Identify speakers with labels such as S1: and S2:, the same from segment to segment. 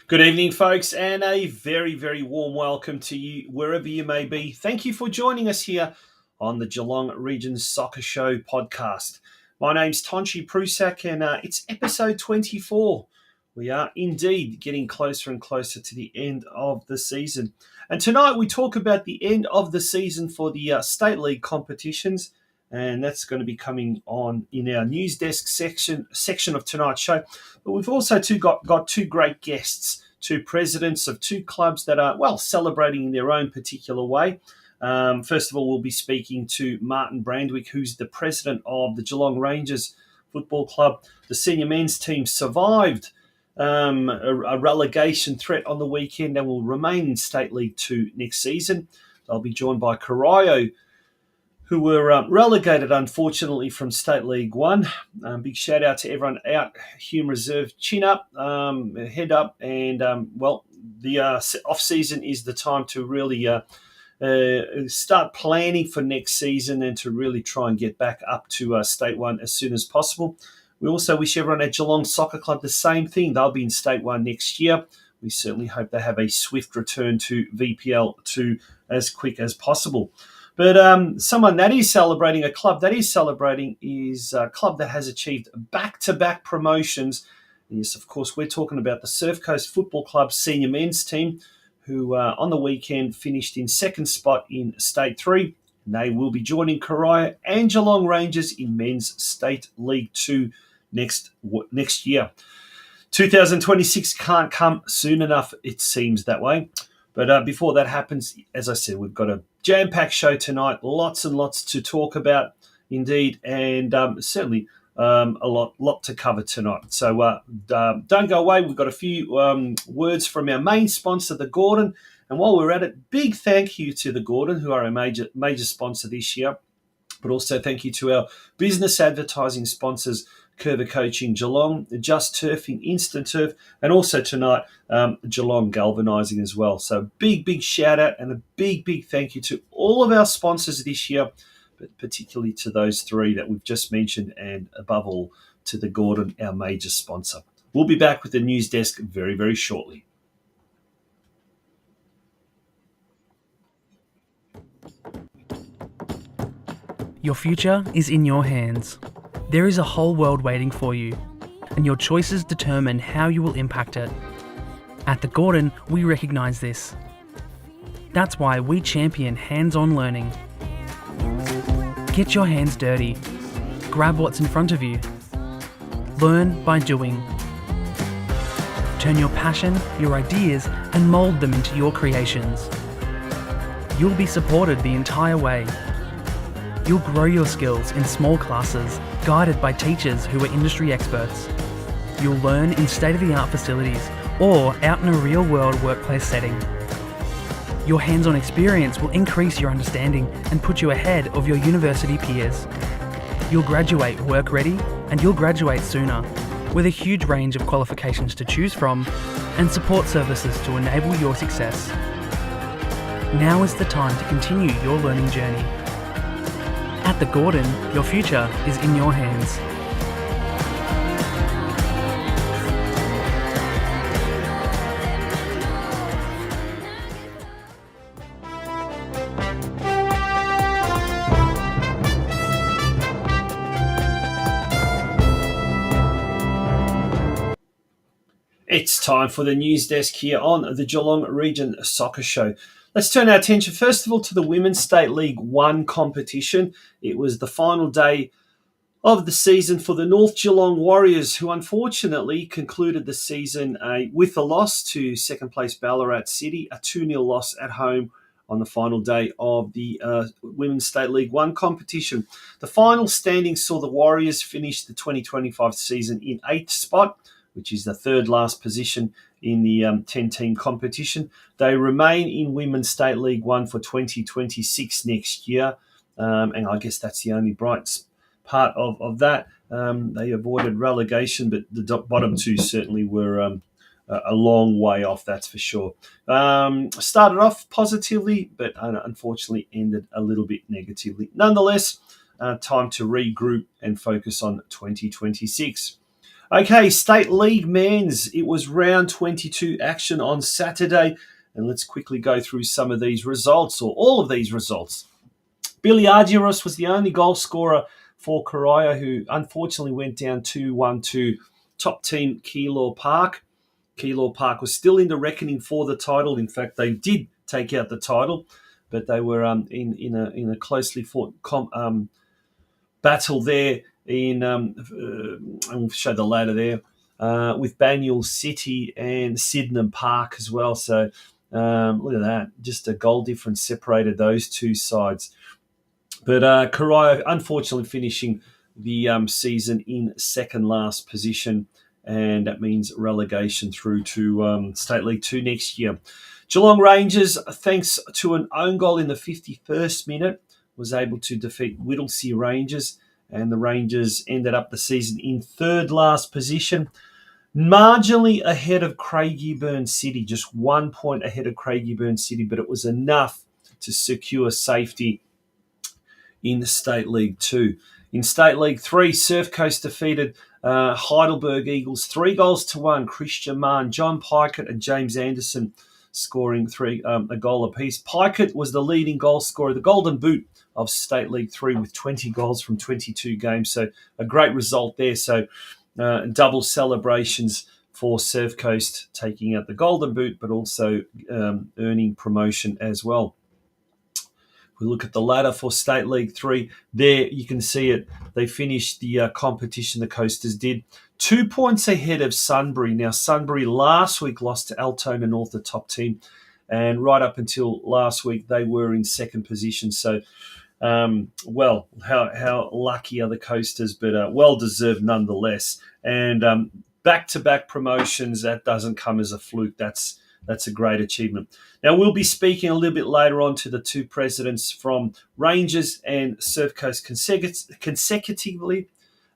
S1: Good evening, folks, and a very, very warm welcome to you wherever you may be. Thank you for joining us here on the Geelong Region Soccer Show podcast. My name's Tonchi Prusak, and it's episode 24. We are indeed getting closer and closer to the end of the season. And tonight we talk about the end of the season for the State League competitions, and that's going to be coming on in our news desk section of tonight's show. But we've also got two great guests, two presidents of two clubs that are, well, celebrating in their own particular way. First of all, we'll be speaking to Martin BRANDWYK, who's the president of the Geelong Rangers Football Club. The senior men's team survived a relegation threat on the weekend and will remain in State League 2 next season. They'll be joined by Corio, who were relegated, unfortunately, from State League 1. Big shout out to everyone out, Hume Reserve, chin up, head up, and, the off-season is the time to really start planning for next season and to really try and get back up to State 1 as soon as possible. We also wish everyone at Geelong Soccer Club the same thing. They'll be in State 1 next year. We certainly hope they have a swift return to VPL 2 as quick as possible. But someone that is celebrating, a club that is celebrating, is a club that has achieved back-to-back promotions. And yes, of course, we're talking about the Surf Coast Football Club senior men's team, who on the weekend finished in second spot in State 3. And they will be joining Corio and Geelong Rangers in Men's State League 2 next year. 2026 can't come soon enough, it seems that way. But before that happens, as I said, we've got a jam-packed show tonight, lots and lots to talk about, indeed, and certainly a lot to cover tonight. So don't go away. We've got a few words from our main sponsor, the Gordon. And while we're at it, big thank you to the Gordon, who are a major sponsor this year. But also thank you to our business advertising sponsors, Curva Coaching Geelong, Just Turfing, Instant Turf, and also tonight, Geelong Galvanising as well. So big shout out and a big thank you to all of our sponsors this year, but particularly to those three that we've just mentioned, and above all to the Gordon, our major sponsor. We'll be back with the news desk very, very shortly.
S2: Your future is in your hands. There is a whole world waiting for you, and your choices determine how you will impact it. At the Gordon, we recognise this. That's why we champion hands-on learning. Get your hands dirty. Grab what's in front of you. Learn by doing. Turn your passion, your ideas, and mould them into your creations. You'll be supported the entire way. You'll grow your skills in small classes, guided by teachers who are industry experts. You'll learn in state-of-the-art facilities or out in a real-world workplace setting. Your hands-on experience will increase your understanding and put you ahead of your university peers. You'll graduate work-ready, and you'll graduate sooner, with a huge range of qualifications to choose from and support services to enable your success. Now is the time to continue your learning journey. At the Gordon, your future is in your hands.
S1: It's time for the news desk here on the Geelong Region Soccer Show. Let's turn our attention first of all to the Women's State League 1 competition. It was the final day of the season for the North Geelong Warriors, who unfortunately concluded the season with a loss to second place Ballarat City, a 2-0 loss at home on the final day of the Women's State League 1 competition. The final standings saw the Warriors finish the 2025 season in 8th spot, which is the third last position in the 10-team competition. They remain in Women's State League 1 for 2026 next year, and I guess that's the only bright part of that. They avoided relegation, but the bottom two certainly were a long way off, that's for sure. Started off positively, but unfortunately ended a little bit negatively. Nonetheless, time to regroup and focus on 2026. Okay, State League Men's. It was round 22 action on Saturday, and let's quickly go through some of these results, or all of these results. Billy Argyros was the only goal scorer for Corio, who unfortunately went down 2-1 to top team Keilor Park. Keilor Park was still in the reckoning for the title. In fact, they did take out the title, but they were in a closely fought battle there. I'll show the ladder there with Banyule City and Sydenham Park as well. So look at that, just a goal difference separated those two sides. But Corio unfortunately finishing the season in second last position, and that means relegation through to State League 2 next year. Geelong Rangers, thanks to an own goal in the 51st minute, was able to defeat Whittlesea Rangers, and the Rangers ended up the season in third last position, marginally ahead of Craigieburn City, just 1 point ahead of Craigieburn City, but it was enough to secure safety in State League 2. In State League 3, Surf Coast defeated Heidelberg Eagles 3-1. Christian Mann, John Pikett and James Anderson scoring a goal apiece. Pikett was the leading goal scorer, the golden boot of State League 3 with 20 goals from 22 games. So a great result there. So double celebrations for Surf Coast taking out the golden boot, but also earning promotion as well. We look at the ladder for State League 3. There you can see it. They finished the competition, the Coasters did, 2 points ahead of Sunbury. Now, Sunbury last week lost to Altona North, the top team, and right up until last week, they were in second position. So, how lucky are the Coasters, but well-deserved nonetheless. And back-to-back promotions, that doesn't come as a fluke. That's a great achievement. Now, we'll be speaking a little bit later on to the two presidents from Rangers and Surf Coast consecutively.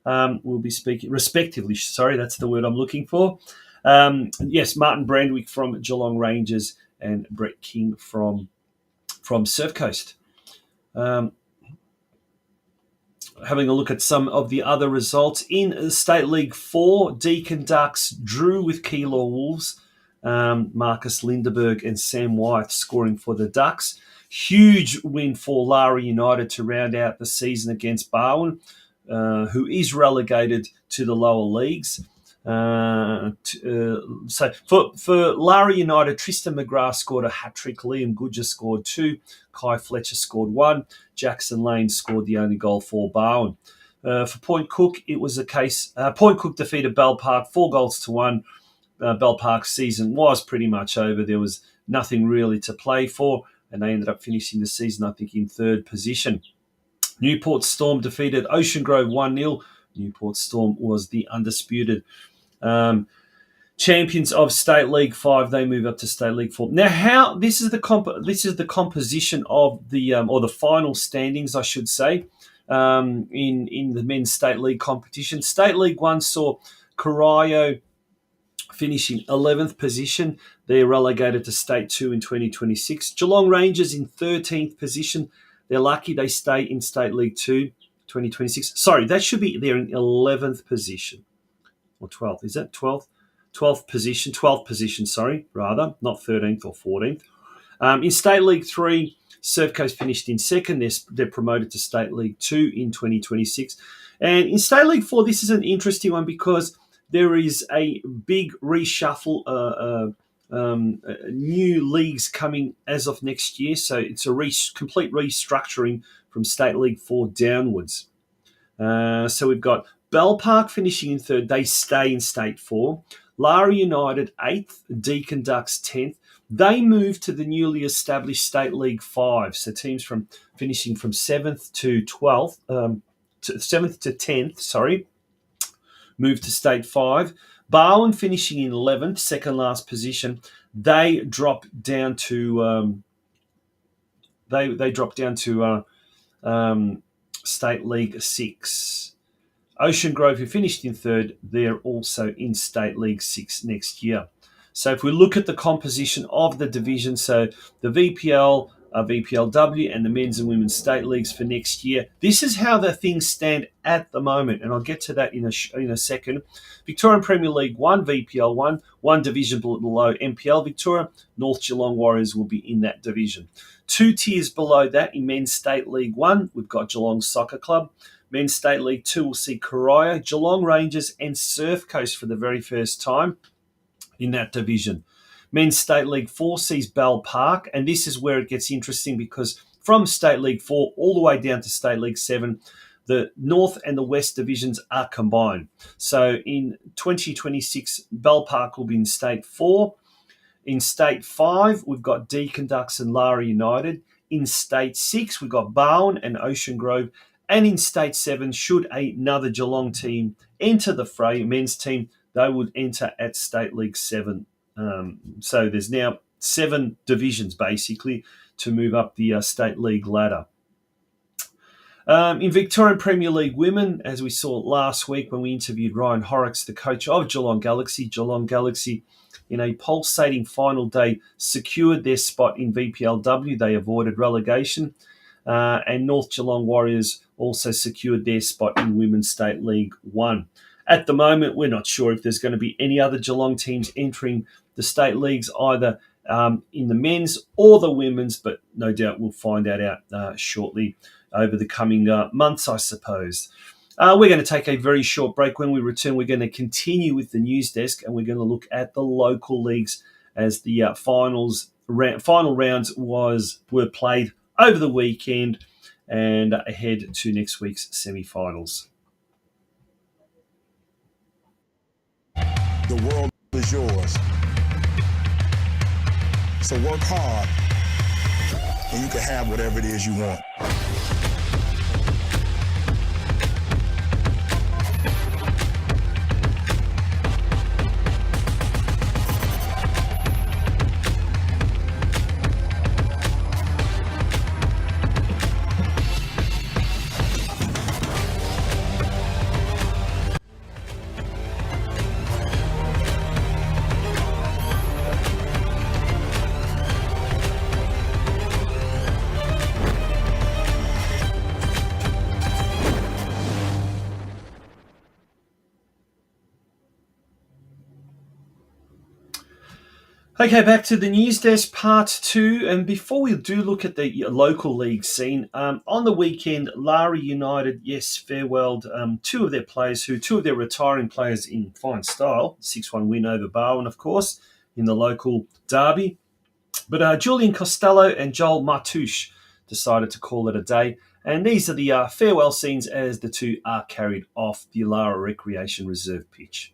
S1: We'll be speaking, respectively, sorry, that's the word I'm looking for. Yes, Martin Brandwyk from Geelong Rangers and Brett King from Surf Coast. Having a look at some of the other results. In State League 4, Deakin Ducks drew with Keilor Wolves. Marcus Lindeberg and Sam Wyeth scoring for the Ducks. Huge win for Lara United to round out the season against Barwon, who is relegated to the lower leagues. So for Lara United, Tristan McGrath scored a hat-trick, Liam Goodger scored 2, Kai Fletcher scored 1, Jackson Lane scored the only goal for Barwon. For Point Cook, it was a case, Point Cook defeated Bell Park 4-1. Bell Park's season was pretty much over. There was nothing really to play for, and they ended up finishing the season, I think, in third position. Newport Storm defeated Ocean Grove 1-0. Newport Storm was the undisputed champions of State League 5. They move up to State League 4. Now, this is the composition of the or the final standings, I should say, in the men's State League competition. State League 1 saw Corio finishing 11th position. They're relegated to State 2 in 2026. Geelong Rangers in 13th position. They're lucky they stay in State League 2 2026. Sorry, that should be they're in 11th position. Or 12th. Is that 12th? 12th position, sorry, rather, not 13th or 14th. In State League 3, Surf Coast finished in second. They're promoted to State League 2 in 2026. And in State League 4, this is an interesting one because there is a big reshuffle, new leagues coming as of next year. So it's a complete restructuring from State League 4 downwards. So we've got Bell Park finishing in third. They stay in State 4. Lara United 8th. Deakin Ducks 10th. They move to the newly established State League 5. So teams from finishing from 7th to 12th, 7th to 10th, move to State 5. Barwon finishing in 11th, second last position. They drop down to State League 6. Ocean Grove, who finished in third, they're also in State League 6 next year. So if we look at the composition of the division, so the VPL, VPLW, and the men's and women's state leagues for next year, this is how the things stand at the moment, and I'll get to that in a second. Victorian Premier League 1, VPL 1, one division below MPL Victoria, North Geelong Warriors will be in that division. 2 tiers below that in Men's State League 1, we've got Geelong Soccer Club. Men's State League 2 will see Corio, Geelong Rangers, and Surf Coast for the very first time in that division. Men's State League 4 sees Bell Park, and this is where it gets interesting because from State League 4 all the way down to State League 7, the North and the West divisions are combined. So in 2026, Bell Park will be in State 4. In State 5, we've got Deakin Ducks and Lara United. In State 6, we've got Barwon and Ocean Grove. And in State 7, should another Geelong team enter the fray, men's team, they would enter at State League 7. So there's now 7 divisions, basically, to move up the State League ladder. In Victorian Premier League Women, as we saw last week when we interviewed Ryan Horrocks, the coach of Geelong Galaxy, in a pulsating final day, secured their spot in VPLW. They avoided relegation. And North Geelong Warriors also secured their spot in Women's State League 1. At the moment, we're not sure if there's going to be any other Geelong teams entering the state leagues, either in the men's or the women's, but no doubt we'll find that out shortly over the coming months, I suppose. We're going to take a very short break. When we return, we're going to continue with the news desk, and we're going to look at the local leagues as the final rounds were played over the weekend and ahead to next week's semi-finals.
S3: The world is yours. So work hard, and you can have whatever it is you want.
S1: Okay, back to the news desk, part 2. And before we do look at the local league scene, on the weekend, Lara United, farewelled two of their retiring players in fine style. 6-1 win over Barwon, of course, in the local derby. But Julian Costello and Joel Martouche decided to call it a day. And these are the farewell scenes as the two are carried off the Lara Recreation Reserve pitch.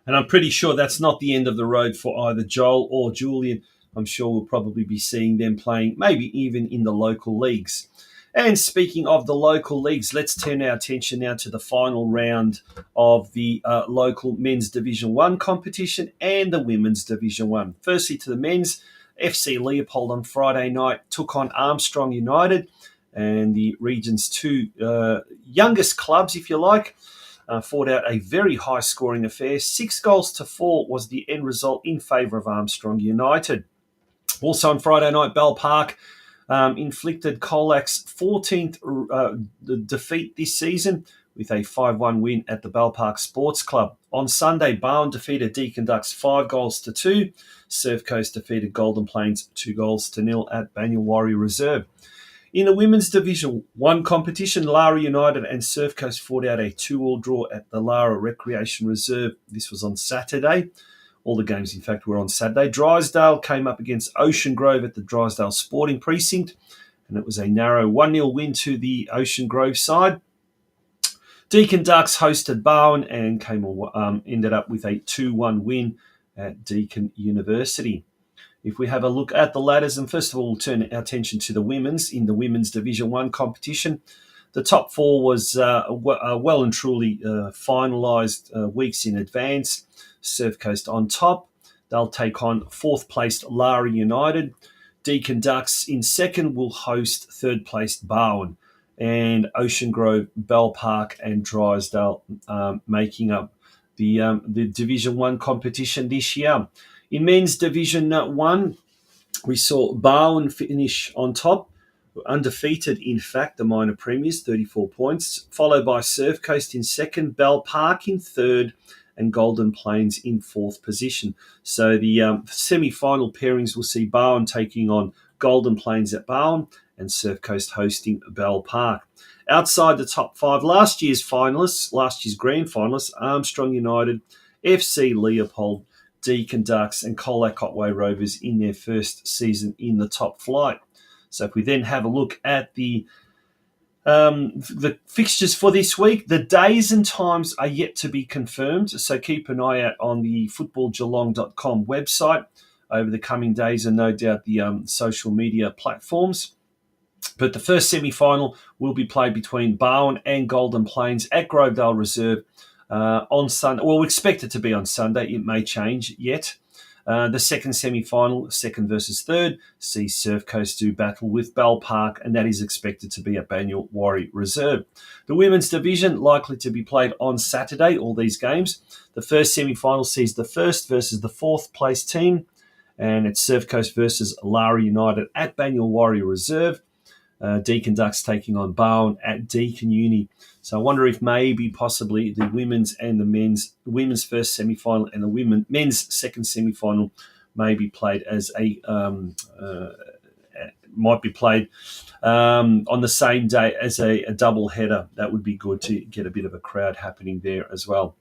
S1: And I'm pretty sure that's not the end of the road for either Joel or Julian. I'm sure we'll probably be seeing them playing, maybe even in the local leagues. And speaking of the local leagues, let's turn our attention now to the final round of the local men's Division 1 competition and the women's Division 1. Firstly, to the men's, FC Leopold on Friday night took on Armstrong United. and the region's two youngest clubs, if you like, fought out a very high-scoring affair. 6-4 was the end result in favour of Armstrong United. Also on Friday night, Bell Park inflicted Colac's 14th defeat this season with a 5-1 win at the Bell Park Sports Club. On Sunday, Bowen defeated Deakin Ducks 5-2. Surf Coast defeated Golden Plains 2-0 at Banyawari Reserve. In the Women's Division 1 competition, Lara United and Surf Coast fought out a 2-2 draw at the Lara Recreation Reserve. This was on Saturday. All the games, in fact, were on Saturday. Drysdale came up against Ocean Grove at the Drysdale Sporting Precinct, and it was a narrow 1-0 win to the Ocean Grove side. Deakin Ducks hosted Bowen and ended up with a 2-1 win at Deakin University. If we have a look at the ladders, and first of all, we'll turn our attention to the women's. In the Women's Division 1 competition, the top four was well and truly finalised weeks in advance. Surf Coast on top. They'll take on fourth-placed Lara United. Deakin Ducks in second will host third-placed Bowen. And Ocean Grove, Bell Park and Drysdale making up the Division 1 competition this year. In Men's Division 1, we saw Bowen finish on top, undefeated, in fact, the minor premiers, 34 points, followed by Surf Coast in second, Bell Park in third, and Golden Plains in fourth position. So the semi-final pairings will see Bowen taking on Golden Plains at Bowen and Surf Coast hosting Bell Park. Outside the top five, last year's grand finalists, Armstrong United, FC Leopold, Deakin Ducks and Colac Otway Rovers in their first season in the top flight. So if we then have a look at the fixtures for this week, the days and times are yet to be confirmed, so keep an eye out on the footballgeelong.com website over the coming days and no doubt the social media platforms. But the first semi-final will be played between Bowen and Golden Plains at Grovedale Reserve on Sunday. Well, we expect it to be on Sunday. It may change yet. The second semi-final, second versus third, sees Surf Coast do battle with Bell Park, and that is expected to be at Banyawari Reserve. The women's division likely to be played on Saturday, all these games. The first semi-final sees the first versus the fourth place team, and it's Surf Coast versus Lara United at Banyawari Reserve. Deakin Ducks taking on Bowen at Deakin Uni. So I wonder if maybe possibly the women's and the women's first semi-final and the men's second semi-final may be played as on the same day as a double header. That would be good to get a bit of a crowd happening there as well.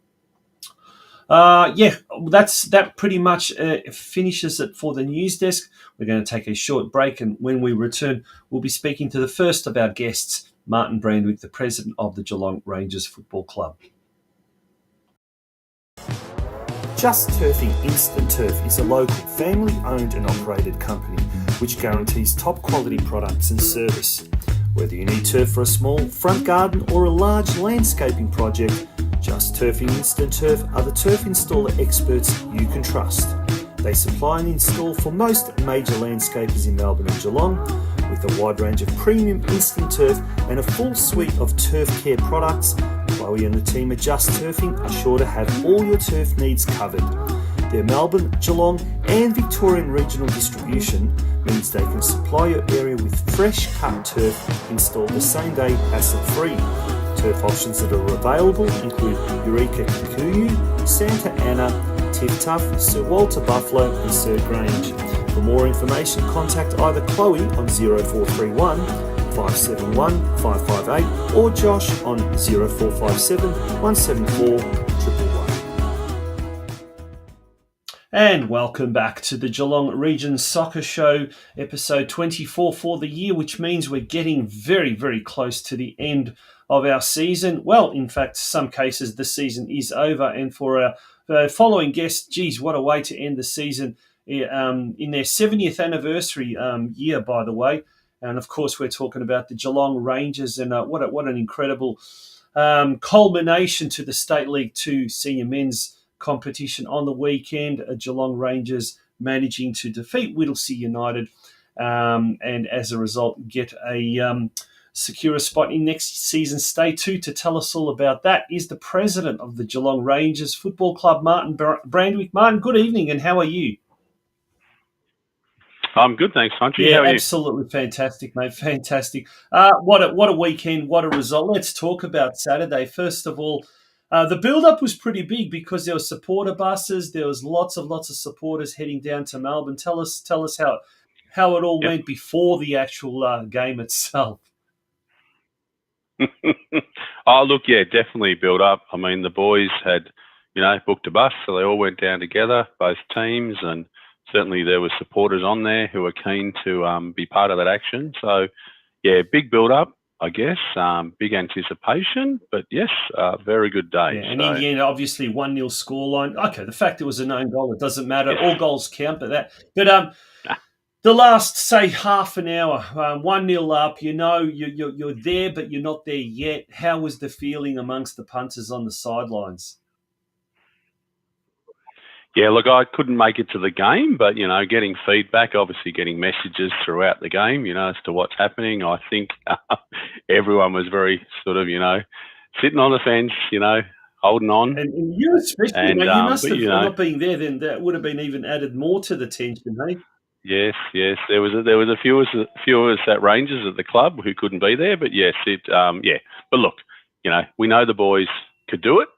S1: That pretty much finishes it for the news desk. We're going to take a short break, and when we return, we'll be speaking to the first of our guests, Martin Brandwyk, the president of the Geelong Rangers Football Club. Just Turfing Instant Turf is a local, family-owned and operated company which guarantees top-quality products and service. Whether you need turf for a small front garden or a large landscaping project, Just Turfing Instant Turf are the turf installer experts you can trust. They supply and install for most major landscapers in Melbourne and Geelong, with a wide range of premium instant turf and a full suite of turf care products. Chloe and the team at Just Turfing are sure to have all your turf needs covered. Their Melbourne, Geelong and Victorian regional distribution means they can supply your area with fresh cut turf installed the same day, hassle-free. Turf options that are available include Eureka Kikuyu, Santa Ana, Tiff Tuff, Sir Walter Buffalo and Sir Grange. For more information, contact either Chloe on 0431 571 558 or Josh on 0457 174 111. And welcome back to the Geelong Region Soccer Show, episode 24 for the year, which means we're getting very, very close to the end of our season. Well, in fact, some cases the season is over, and for our following guests, geez, what a way to end the season in their 70th anniversary year, by the way. And of course, we're talking about the Geelong Rangers, and what an incredible culmination to the State League 2 senior men's competition on the weekend. Geelong Rangers managing to defeat Whittlesea United, and as a result, get a secure a spot in next season's State 2. To tell us all about that is the president of the Geelong Rangers Football Club, Martin Brandwyk. Martin, good evening, and how are you?
S4: I'm good, thanks, Hunchy.
S1: Yeah,
S4: How are you?
S1: absolutely fantastic, mate. Fantastic. What a weekend, what a result. Let's talk about Saturday. First of all, the build-up was pretty big because there were supporter buses. There was lots of supporters heading down to Melbourne. Tell us how it all
S4: Yep.
S1: went before the actual game itself.
S4: Oh, look, yeah, definitely build up. I mean, the boys had, booked a bus, so they all went down together, both teams, and certainly there were supporters on there who were keen to be part of that action. So, yeah, big build up, I guess, big anticipation, but yes, very good day.
S1: Yeah, and in the end, obviously 1-0 scoreline. Okay, the fact it was a known goal, it doesn't matter.
S4: Yes.
S1: All goals count, but the last, say, half an hour, 1-0 up, you're there, but you're not there yet. How was the feeling amongst the punters on the sidelines?
S4: Yeah, look, I couldn't make it to the game, but, getting feedback, obviously getting messages throughout the game, as to what's happening. I think everyone was very sort of, sitting on the fence, holding on.
S1: And you especially, you must have, not being there, then that would have been even added more to the tension, hey?
S4: Yes. There was a few of us at Rangers at the club who couldn't be there, but yes, yeah. But look, we know the boys could do it.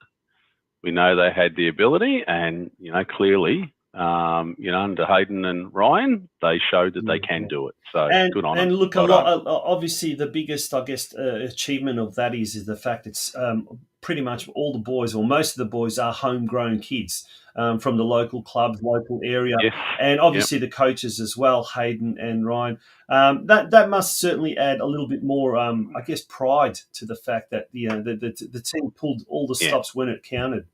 S4: We know they had the ability, and clearly, under Hayden and Ryan, they showed that they can do it. So good on them.
S1: And look, obviously, the biggest, I guess, achievement of that is the fact it's pretty much all the boys, or most of the boys, are homegrown kids from the local clubs, local area,
S4: yes.
S1: And obviously the coaches as well, Hayden and Ryan. That must certainly add a little bit more, I guess, pride to the fact that the team pulled all the stops when it counted.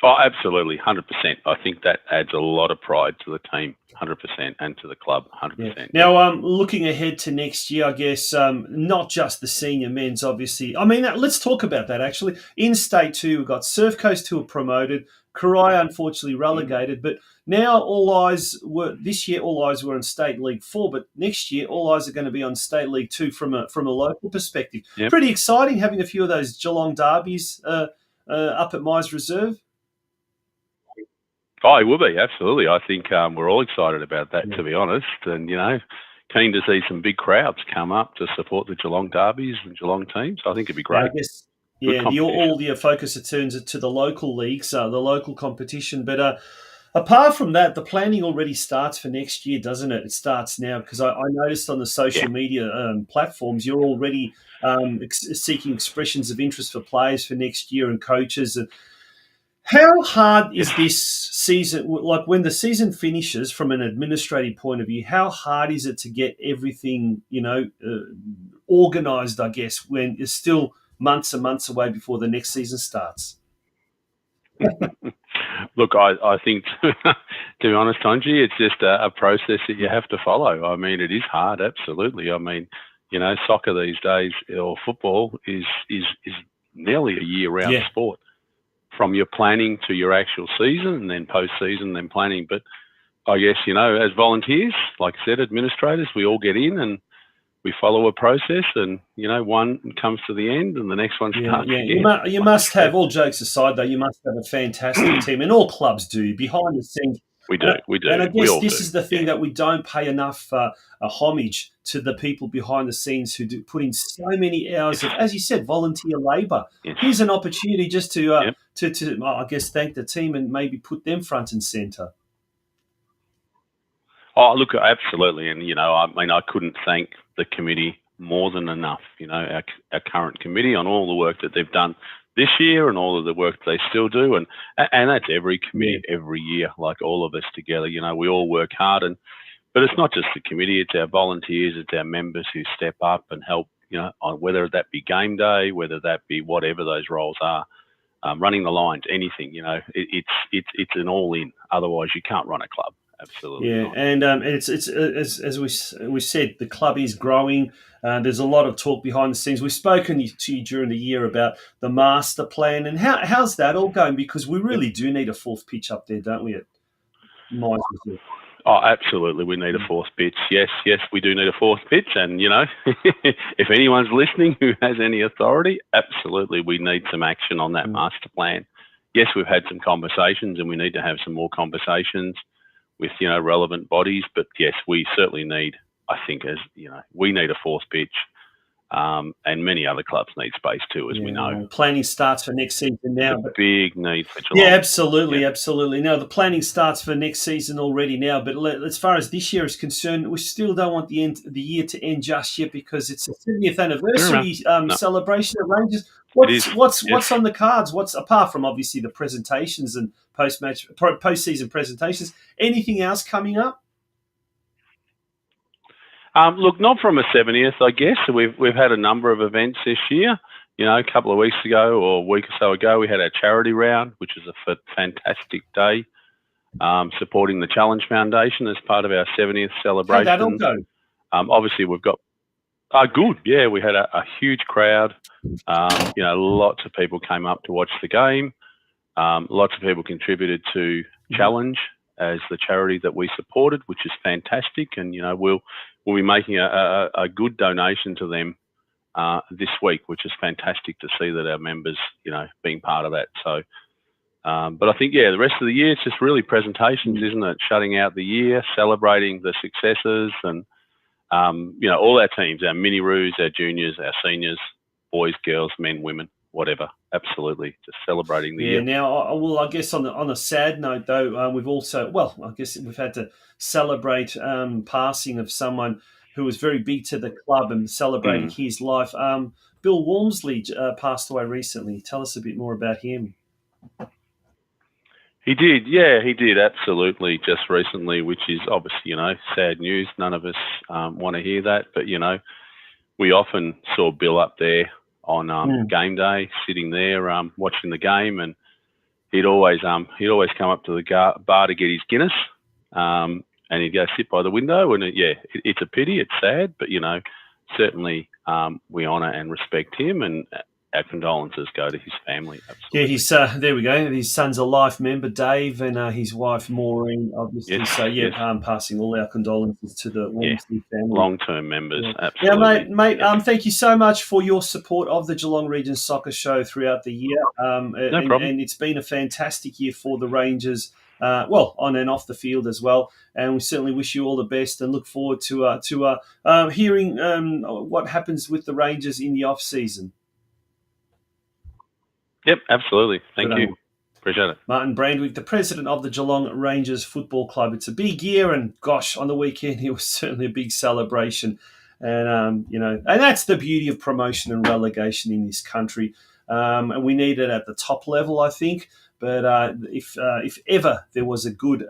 S4: Oh, absolutely, 100%. I think that adds a lot of pride to the team, 100%, and to the club, 100%.
S1: Yeah. Now, looking ahead to next year, I guess, not just the senior men's, obviously. I mean, let's talk about that, actually. In State 2, we've got Surf Coast, who are promoted. Corai, unfortunately, relegated. But now this year, all eyes were on State League 4, but next year, all eyes are going to be on State League 2 from a local perspective. Yep. Pretty exciting having a few of those Geelong derbies up at Myers Reserve.
S4: Oh, it will be, absolutely. I think we're all excited about that, to be honest. And, keen to see some big crowds come up to support the Geelong derbies and Geelong teams. I think it'd be great.
S1: I guess, all the focus turns to the local leagues, the local competition. But apart from that, the planning already starts for next year, doesn't it? It starts now, because I noticed on the social media platforms, you're already seeking expressions of interest for players for next year and coaches. How hard is this season? Like, when the season finishes, from an administrative point of view, how hard is it to get everything, organised, I guess, when it's still months and months away before the next season starts?
S4: Look, I think, to be honest, Tonji, it's just a process that you have to follow. I mean, it is hard, absolutely. I mean, soccer these days, or football, is nearly a year-round sport. From your planning to your actual season, and then post-season, then planning. But I guess, as volunteers, like I said, administrators, we all get in and we follow a process, and, one comes to the end and the next one starts again.
S1: You must have, all jokes aside, though, you must have a fantastic team, and all clubs do, behind the scenes.
S4: We do.
S1: And I guess this is the thing that we don't pay enough homage to the people behind the scenes who do put in so many hours of, as you said, volunteer labour. Here's an opportunity just to I guess, thank the team and maybe put them front and centre.
S4: Oh, look, absolutely. And, I couldn't thank the committee more than enough, our current committee, on all the work that they've done this year and all of the work they still do. And that's every committee every year, like all of us together. We all work hard. But it's not just the committee, it's our volunteers, it's our members who step up and help, on whether that be game day, whether that be whatever those roles are, running the lines, anything, it's an all-in. Otherwise, you can't run a club. Absolutely.
S1: Yeah,
S4: not.
S1: and it's as we said, the club is growing. There's a lot of talk behind the scenes. We've spoken to you during the year about the master plan, and how's that all going? Because we really do need a fourth pitch up there, don't we? At Myers Reserve.
S4: Oh, absolutely. We need a fourth pitch. Yes, we do need a fourth pitch. And, if anyone's listening who has any authority, absolutely, we need some action on that master plan. Yes, we've had some conversations and we need to have some more conversations with, relevant bodies. But yes, we certainly need, I think, we need a fourth pitch. And many other clubs need space too, as we know.
S1: Planning starts for next season now.
S4: Big need for Geelong.
S1: Yeah, absolutely. No, the planning starts for next season already now. But as far as this year is concerned, we still don't want the year to end just yet because it's a 70th anniversary celebration at Rangers. What's on the cards? What's apart from obviously the presentations and post-season presentations? Anything else coming up?
S4: Look, not from a 70th, I guess. We've had a number of events this year. A couple of weeks ago or a week or so ago, we had our charity round, which is a fantastic day, supporting the Challenge Foundation as part of our 70th celebration.
S1: How'd that all go?
S4: Obviously, we've got good. Yeah, we had a huge crowd. Lots of people came up to watch the game. Lots of people contributed to Challenge as the charity that we supported, which is fantastic. And, we'll be making a good donation to them this week, which is fantastic to see that our members, being part of that. So, but I think, the rest of the year, it's just really presentations, isn't it? Shutting out the year, celebrating the successes and, all our teams, our mini-roos, our juniors, our seniors, boys, girls, men, women, whatever. Absolutely, just celebrating the year.
S1: Now, I guess on a sad note, though, we've also, I guess we've had to celebrate passing of someone who was very big to the club and celebrating his life. Bill Walmsley passed away recently. Tell us a bit more about him.
S4: He did, absolutely, just recently, which is obviously, sad news. None of us want to hear that, but, we often saw Bill up there on game day, sitting there watching the game, and he'd always come up to the bar to get his Guinness, and he'd go sit by the window. And it's a pity, it's sad, but certainly we honour and respect him, and our condolences go to his family. Absolutely.
S1: Yeah, he's there we go. His son's a life member, Dave, and his wife Maureen, obviously.
S4: Yes,
S1: passing all our condolences to the Walmsley family.
S4: Long-term members, absolutely.
S1: Yeah, mate. Thank you so much for your support of the Geelong Region Soccer Show throughout the year.
S4: No problem.
S1: And it's been a fantastic year for the Rangers. On and off the field as well, and we certainly wish you all the best and look forward to hearing what happens with the Rangers in the off season.
S4: Yep, absolutely. Thank you. Appreciate it.
S1: Martin BRANDWYK, the president of the Geelong Rangers Football Club. It's a big year, and gosh, on the weekend it was certainly a big celebration. And and that's the beauty of promotion and relegation in this country. And we need it at the top level, I think. But if ever there was a good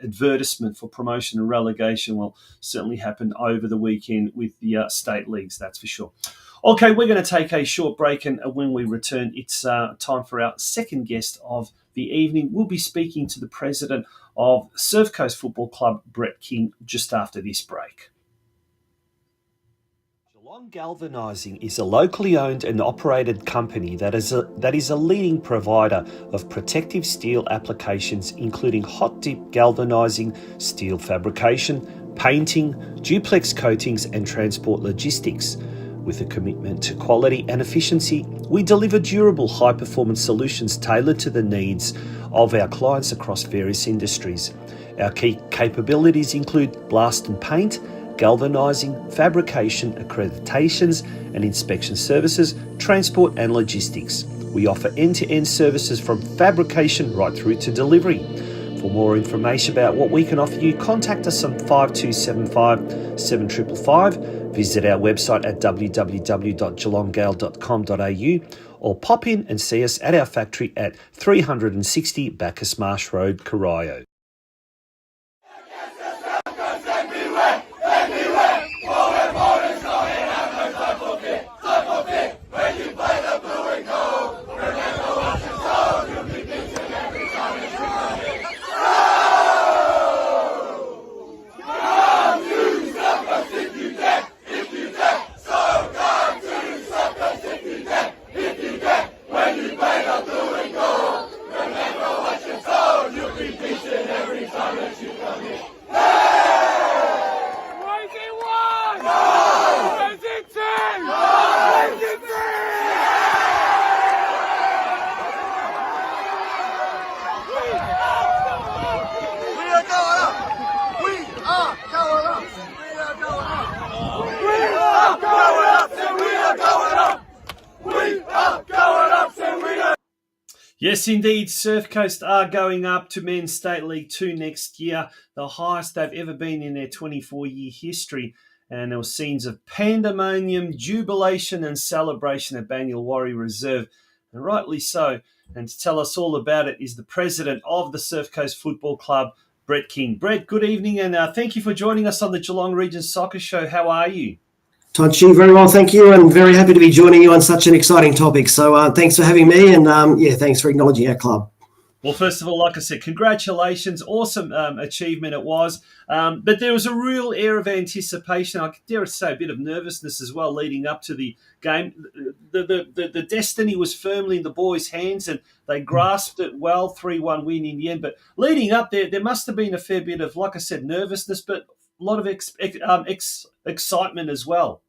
S1: advertisement for promotion and relegation, certainly happened over the weekend with the state leagues, that's for sure. Okay, we're going to take a short break, and when we return, it's time for our second guest of the evening. We'll be speaking to the president of Surf Coast Football Club, Brett King, just after this break. Geelong Galvanizing is a locally owned and operated company that is a leading provider of protective steel applications, including hot dip galvanizing, steel fabrication, painting, duplex coatings, and transport logistics. With a commitment to quality and efficiency, we deliver durable, high-performance solutions tailored to the needs of our clients across various industries. Our key capabilities include blast and paint, galvanizing, fabrication, accreditations and inspection services, transport and logistics. We offer end-to-end services from fabrication right through to delivery. For more information about what we can offer you, contact us on 5275 7555, visit our website at www.geelonggal.com.au, or pop in and see us at our factory at 360 Bacchus Marsh Road, Corio.
S5: Remember what you're told, you'll be beaten.
S1: Yes, indeed. Surf Coast are going up to Men's State League 2 next year, the highest they've ever been in their 24-year history. And there were scenes of pandemonium, jubilation and celebration at Banyulwarri Reserve, and rightly so. And to tell us all about it is the president of the Surf Coast Football Club, Brett King. Brett, good evening, and thank you for joining us on the Geelong Region Soccer Show. How are you?
S5: Tonchi, very well, thank you, and very happy to be joining you on such an exciting topic. So thanks for having me, and thanks for acknowledging our club.
S1: Well, first of all, like I said, congratulations. Awesome achievement it was. But there was a real air of anticipation. I dare say a bit of nervousness as well leading up to the game. The destiny was firmly in the boys' hands and they grasped it well, 3-1 win in the end. But leading up there must have been a fair bit of, like I said, nervousness, but a lot of excitement as well.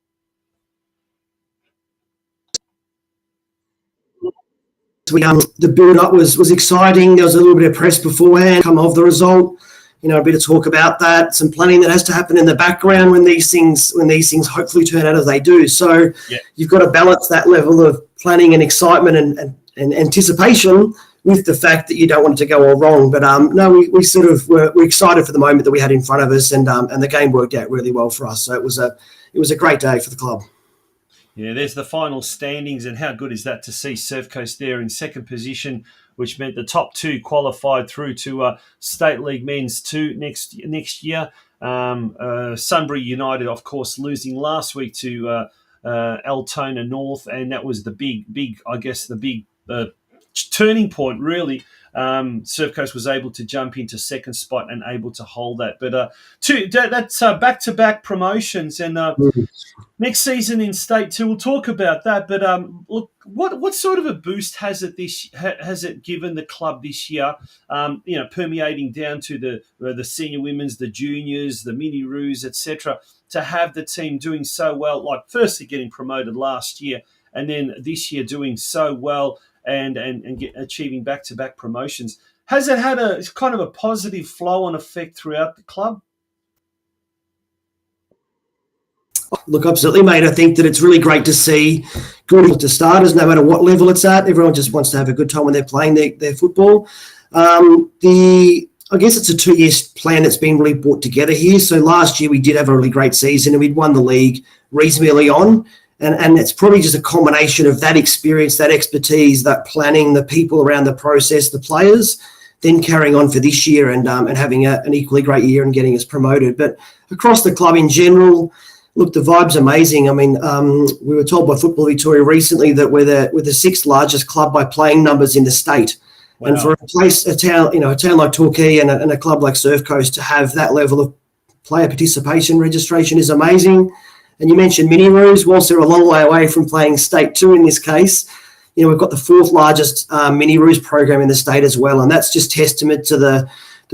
S5: The build-up was exciting. There was a little bit of press beforehand, come of the result. A bit of talk about that. Some planning that has to happen in the background when these things hopefully turn out as they do. So You've got to balance that level of planning and excitement and anticipation with the fact that you don't want it to go all wrong. But we sort of were excited for the moment that we had in front of us, and the game worked out really well for us. So it was a great day for the club.
S1: Yeah, there's the final standings, and how good is that to see Surf Coast there in second position, which meant the top two qualified through to State League Men's 2 next year. Sunbury United, of course, losing last week to Altona North, and that was the big turning point, really. Surf Coast was able to jump into second spot and able to hold that. But that's back-to-back promotions, and next season in State 2, we'll talk about that. But look, what sort of a boost has it given the club this year? Permeating down to the senior women's, the juniors, the mini roos, etc. To have the team doing so well, like firstly getting promoted last year, and then this year doing so well. And achieving back-to-back promotions. Has it had a kind of a positive flow-on effect throughout the club?
S5: Look, absolutely, mate. I think that it's really great to see good to starters, no matter what level it's at. Everyone just wants to have a good time when they're playing their football. I guess it's a 2-year plan that's been really brought together here. So last year we did have a really great season and we'd won the league reasonably on. And it's probably just a combination of that experience, that expertise, that planning, the people around the process, the players, then carrying on for this year and having an equally great year and getting us promoted. But across the club in general, look, the vibe's amazing. I mean, we were told by Football Victoria recently that we're the sixth largest club by playing numbers in the state. Wow. And for a town like Torquay and a club like Surf Coast to have that level of player participation registration is amazing. And you mentioned mini roos. Whilst they're a long way away from playing State 2 in this case, we've got the fourth largest mini roos program in the state as well. And that's just testament to the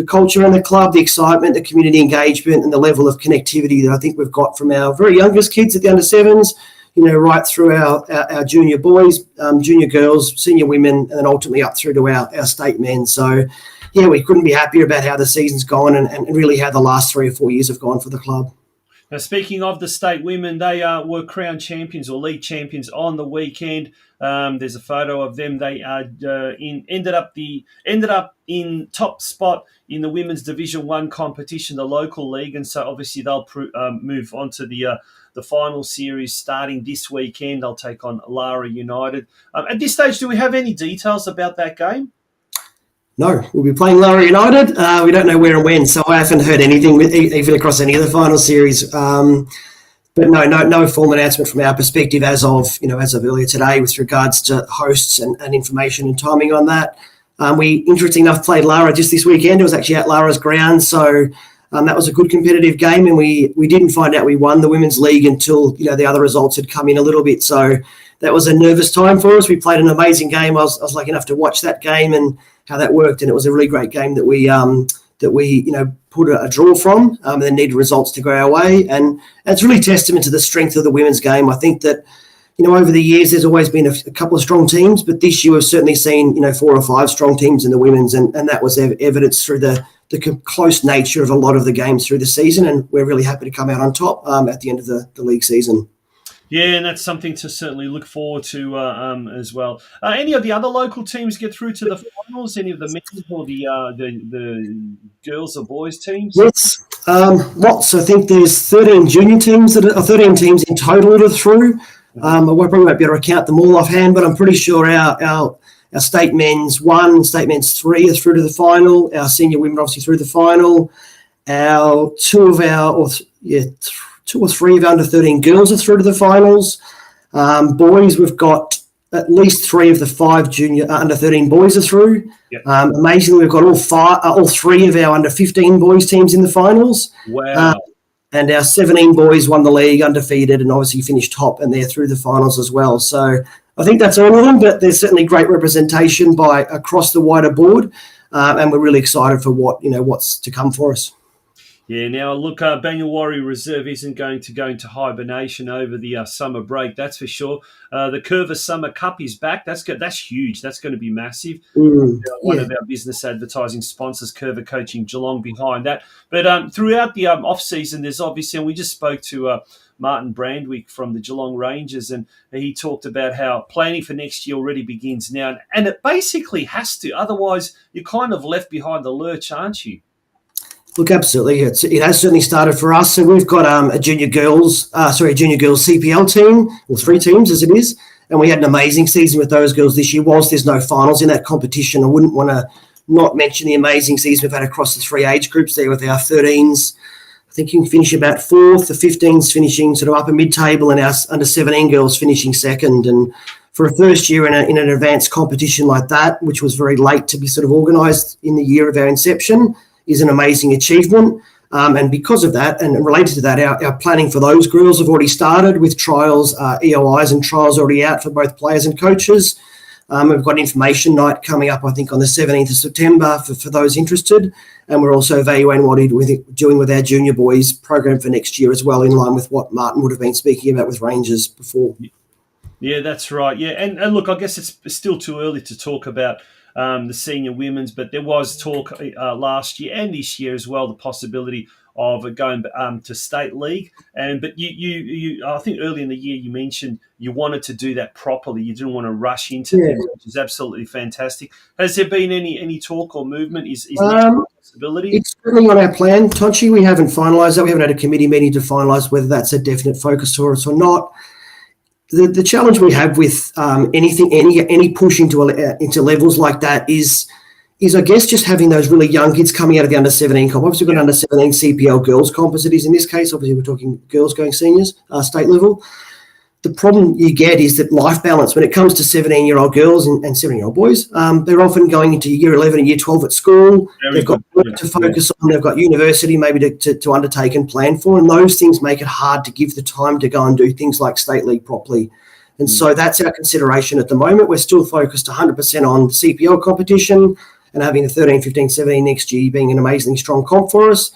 S5: culture in the club, the excitement, the community engagement, and the level of connectivity that I think we've got from our very youngest kids at the under-7s, right through our junior boys, junior girls, senior women, and then ultimately up through to our state men. So, we couldn't be happier about how the season's gone and really how the last 3 or 4 years have gone for the club.
S1: Now, speaking of the state women, they were crowned champions or league champions on the weekend. There's a photo of them. They ended up in top spot in the women's Division 1 competition, the local league, and so obviously they'll move on to the final series starting this weekend. They'll take on Lara United. At this stage, do we have any details about that game?
S5: No, we'll be playing Lara United. We don't know where and when, so I haven't heard anything even across any of the final series. But no formal announcement from our perspective as of earlier today with regards to hosts and information and timing on that. We, interesting enough, played Lara just this weekend. It was actually at Lara's ground, so that was a good competitive game, and we didn't find out we won the women's league until the other results had come in a little bit. So that was a nervous time for us. We played an amazing game. I was lucky enough to watch that game and how that worked, and it was a really great game that we put a draw from and then needed results to go our way. And it's really testament to the strength of the women's game. I think that over the years there's always been a couple of strong teams, but this year we've certainly seen 4 or 5 strong teams in the women's, and that was evidence through the close nature of a lot of the games through the season, and we're really happy to come out on top at the end of the league season.
S1: Yeah, and that's something to certainly look forward to as well. Any of the other local teams get through to the finals? Any of the men's or the girls or boys teams?
S5: Yes. Lots. I think there's 13 junior teams 13 teams in total that are through. I probably won't be able to count them all offhand, but I'm pretty sure our state men's 1, state men's 3 are through to the final. Our senior women obviously through the final. Our two or three of our under 13 girls are through to the finals. Boys, we've got at least 3 of the 5 junior under 13 boys are through.
S1: Yep.
S5: Amazingly, we've got all 3 of our under 15 boys teams in the finals.
S1: Wow.
S5: And our 17 boys won the league undefeated and obviously finished top, and they're through the finals as well. So I think that's all of them, but there's certainly great representation by across the wider board, and we're really excited for what's to come for us.
S1: Yeah, now look, Banyawari Reserve isn't going to go into hibernation over the summer break, that's for sure. The Curva Summer Cup is back. That's huge. That's going to be massive. One of our business advertising sponsors, Curva Coaching Geelong, behind that. But throughout the off-season, there's obviously, and we just spoke to Martin BRANDWYK from the Geelong Rangers, and he talked about how planning for next year already begins now. And it basically has to. Otherwise, you're kind of left behind the lurch, aren't you?
S5: Look, absolutely. It has certainly started for us. So we've got a junior girls CPL team, or 3 teams as it is, and we had an amazing season with those girls this year. Whilst there's no finals in that competition, I wouldn't want to not mention the amazing season we've had across the 3 age groups there with our 13s. I think you can finish about 4th, the 15s finishing sort of upper mid-table, and our under 17 girls finishing 2nd. And for a first year in an advanced competition like that, which was very late to be sort of organised in the year of our inception, is an amazing achievement. And because of that, and related to that, our planning for those girls have already started with trials, EOIs and trials already out for both players and coaches. We've got information night coming up, I think, on the 17th of September for those interested. And we're also evaluating what we're doing with our junior boys program for next year as well, in line with what Martin would have been speaking about with Rangers before.
S1: Yeah, that's right. Yeah, and look, I guess it's still too early to talk about the senior women's, but there was talk last year and this year as well, the possibility of going to state league. But you I think early in the year you mentioned you wanted to do that properly. You didn't want to rush into things, which is absolutely fantastic. Has there been any talk or movement? Is that a possibility? It's
S5: certainly on our plan, Tonchi. We haven't finalised that. We haven't had a committee meeting to finalise whether that's a definite focus for us or not. The challenge we have with any push into levels like that is I guess just having those really young kids coming out of the under 17 comp. Obviously, we've got an under 17 CPL girls comp as it is in this case. Obviously, we're talking girls going seniors, state level. The problem you get is that life balance when it comes to 17-year-old girls and 17-year-old boys. They're often going into year 11 and year 12 at school. They've got work to focus on. They've got university maybe to undertake and plan for, and those things make it hard to give the time to go and do things like state league properly. And so that's our consideration at the moment. We're still focused 100% on CPL competition and having the 13, 15, 17 next year being an amazingly strong comp for us.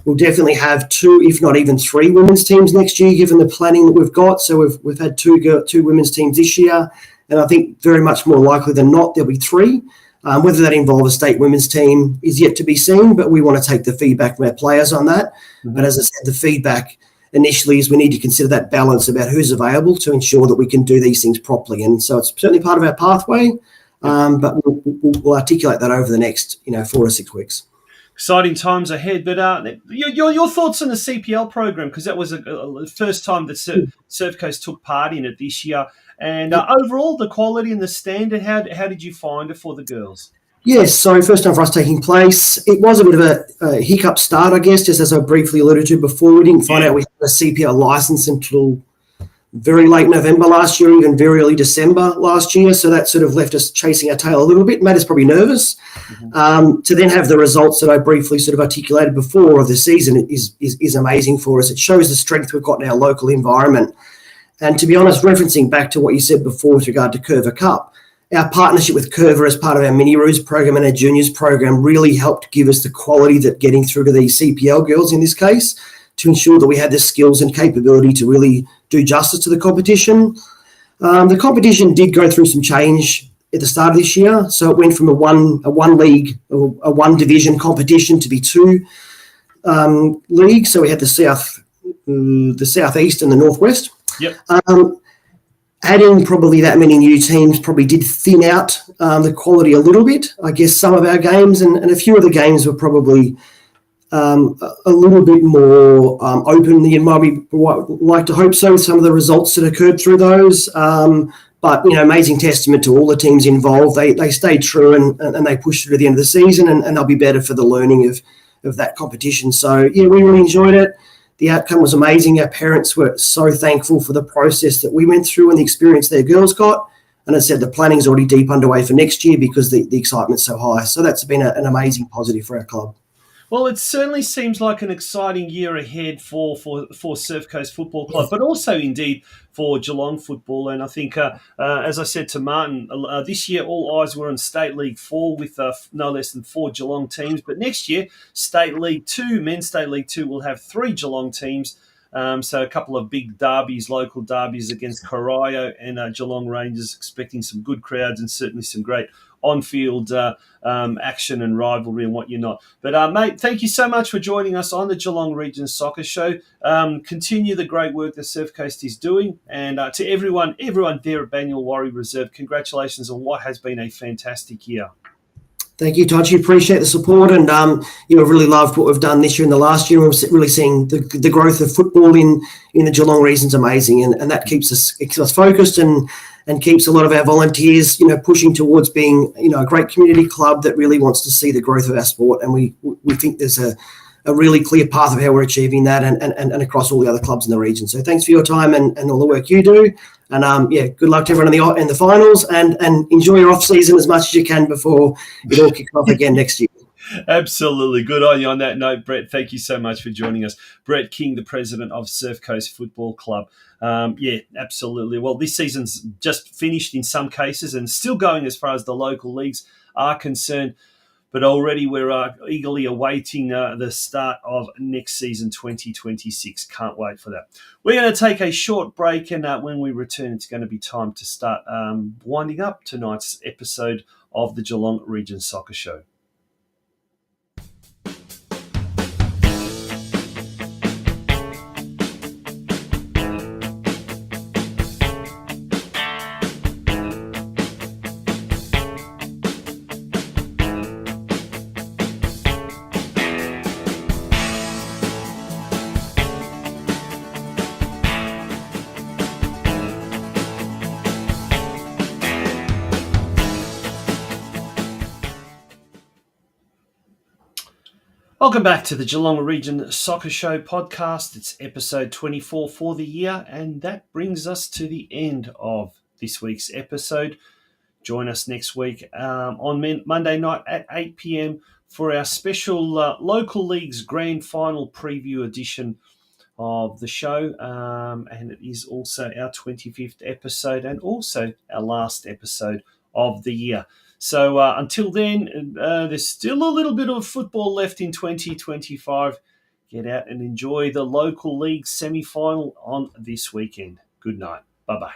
S5: We'll definitely have 2, if not even 3 women's teams next year, given the planning that we've got. So we've had 2 women's teams this year, and I think very much more likely than not there'll be 3. Whether that involves a state women's team is yet to be seen, but we want to take the feedback from our players on that. Mm-hmm. But as I said, the feedback initially is we need to consider that balance about who's available to ensure that we can do these things properly. And so it's certainly part of our pathway, but we'll articulate that over the next 4 to 6 weeks.
S1: Exciting times ahead, but your thoughts on the CPL program, because that was the first time that Surf Coast took part in it this year, and overall the quality and the standard. How did you find it for the girls?
S5: Yes, so first time for us taking place. It was a bit of a hiccup start, I guess, just as I briefly alluded to before. We didn't find out we had a CPL license until very late November last year, even very early December last year. So that sort of left us chasing our tail a little bit, made us probably nervous. Mm-hmm. To then have the results that I briefly sort of articulated before of the season is amazing for us. It shows the strength we've got in our local environment. And to be honest, referencing back to what you said before with regard to Curva Cup, our partnership with Curva as part of our Mini Roos program and our Juniors program really helped give us the quality that getting through to these CPL girls in this case, to ensure that we had the skills and capability to really do justice to the competition. The competition did go through some change at the start of this year. So it went from a one league or a one division competition to be 2 leagues. So we had the southeast and the northwest.
S1: Yep.
S5: Adding probably that many new teams probably did thin out the quality a little bit. I guess some of our games and a few of the games were probably a little bit more open than you might like to hope so with some of the results that occurred through those. But, amazing testament to all the teams involved. They stayed true and they pushed through to the end of the season, and they'll be better for the learning of that competition. So, yeah, we really enjoyed it. The outcome was amazing. Our parents were so thankful for the process that we went through and the experience their girls got. And as I said, the planning's already deep underway for next year because the excitement's so high. So that's been an amazing positive for our club.
S1: Well, it certainly seems like an exciting year ahead for Surf Coast Football Club, but also indeed for Geelong football. And I think, as I said to Martin, this year all eyes were on State League 4 with no less than 4 Geelong teams. But next year, State League 2, Men's State League 2 will have 3 Geelong teams. So a couple of big derbies, local derbies against Corio and Geelong Rangers, expecting some good crowds and certainly some great on-field action and rivalry and what you're not. But, mate, thank you so much for joining us on the Geelong Region Soccer Show. Continue the great work that Surf Coast is doing. And to everyone there at Banyule Warri Reserve, congratulations on what has been a fantastic year.
S5: Thank you, Todd. Appreciate the support, and I've really loved what we've done this year and the last year. We're really seeing the growth of football in the Geelong region's amazing, and that keeps us focused and keeps a lot of our volunteers, pushing towards being, a great community club that really wants to see the growth of our sport. And we think there's a really clear path of how we're achieving that, and across all the other clubs in the region. So thanks for your time and all the work you do. And good luck to everyone in the finals, and enjoy your off season as much as you can before it all kicks off again next year.
S1: Absolutely. Good on you on that note, Brett. Thank you so much for joining us. Brett King, the president of Surf Coast Football Club. Absolutely. Well, this season's just finished in some cases and still going as far as the local leagues are concerned. But already we're eagerly awaiting the start of next season, 2026. Can't wait for that. We're going to take a short break, and when we return, it's going to be time to start winding up tonight's episode of the Geelong Region Soccer Show. Welcome back to the Geelong Region Soccer Show podcast. It's episode 24 for the year, and that brings us to the end of this week's episode. Join us next week on Monday night at 8 p.m. for our special local leagues grand final preview edition of the show, and it is also our 25th episode and also our last episode of the year. So until then, there's still a little bit of football left in 2025. Get out and enjoy the local league semi-final on this weekend. Good night. Bye-bye.